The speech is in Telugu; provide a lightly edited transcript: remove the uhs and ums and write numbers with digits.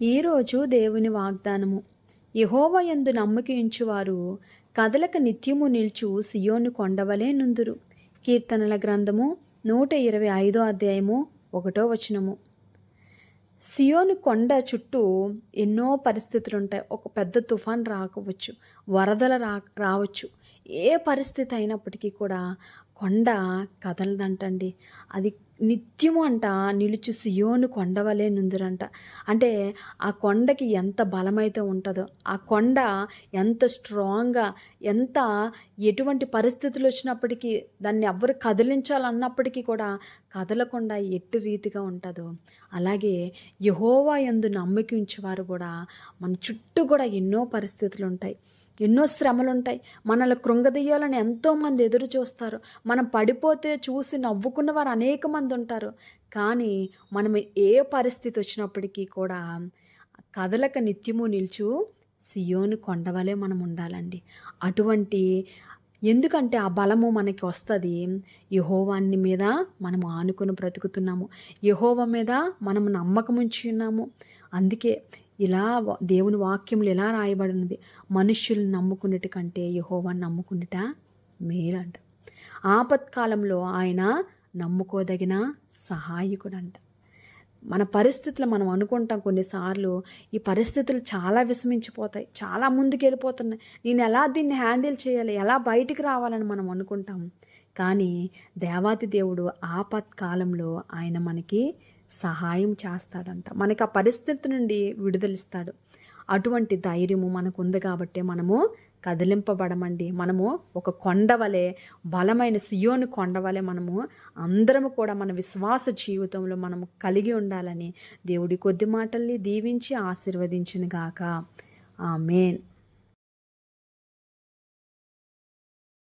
ఈరోజు దేవుని వాగ్దానము. యెహోవా యందు నమ్మకించువారు కదలక నిత్యము నిల్చు సియోను కొండవలే నుందురు. కీర్తనల గ్రంథము 125 అధ్యాయము 1వ వచనము. సియోను కొండ చుట్టూ ఎన్నో పరిస్థితులుంటాయి. ఒక పెద్ద తుఫాన్ రావచ్చు, వరదలు రావచ్చు. ఏ పరిస్థితి అయినప్పటికీ కూడా కొండ కదలదంటండి. అది నిత్యము నిలుచు సియోను కొండవలే నుందురంట. అంటే ఆ కొండకి ఎంత బలమైతే ఉంటుందో, ఆ కొండ ఎంత స్ట్రాంగ్గా, ఎంత ఎటువంటి పరిస్థితులు వచ్చినప్పటికీ దాన్ని ఎవ్వరు కదిలించాలన్నప్పటికీ కూడా కదలకుండా ఎట్టి రీతిగా ఉంటుందో, అలాగే యెహోవా యందు నమ్మకించేవారు కూడా మన చుట్టూ కూడా ఎన్నో పరిస్థితులు ఉంటాయి, ఎన్నో శ్రమలు ఉంటాయి. మనల్ని కృంగదీయాలని ఎంతోమంది ఎదురు చూస్తారు. మనం పడిపోతే చూసి నవ్వుకున్న వారు అనేక మంది ఉంటారు. కానీ మనం ఏ పరిస్థితి వచ్చినప్పటికీ కూడా కదలక నిత్యము నిల్చు సియోను కొండవలే మనం ఉండాలండి. ఎందుకంటే ఆ బలము మనకి వస్తుంది. యెహోవాని మీద మనము ఆనుకొని బ్రతుకుతున్నాము, యెహోవా మీద మనము నమ్మకం ఉంచి ఉన్నాము. అందుకే ఇలా దేవుని వాక్యములు ఎలా రాయబడినది, మనుష్యులను నమ్ముకున్నట్టు కంటే యెహోవాని నమ్ముకున్నట మేలంట. ఆపత్కాలంలో ఆయన నమ్ముకోదగిన సహాయకుడంట. మన పరిస్థితులు మనం అనుకుంటాం కొన్నిసార్లు, ఈ పరిస్థితులు చాలా విషమించిపోతాయి, చాలా ముందుకు వెళ్ళిపోతున్నాయి, నేను ఎలా దీన్ని హ్యాండిల్ చేయాలి, ఎలా బయటికి రావాలని మనం అనుకుంటాం. కానీ దేవాతి దేవుడు ఆపత్కాలంలో ఆయన మనకి సహాయం చేస్తాడంట. మనకి ఆ పరిస్థితి నుండి విడుదలిస్తాడు. అటువంటి ధైర్యము మనకు ఉంది కాబట్టి మనము కదిలింపబడమండి. మనము ఒక కొండవలే, బలమైన సియోను కొండవలే మనము అందరము కూడా మన విశ్వాస జీవితంలో మనము కలిగి ఉండాలని దేవుడి కొద్ది మాటల్ని దీవించి ఆశీర్వదించును గాక. ఆమేన్.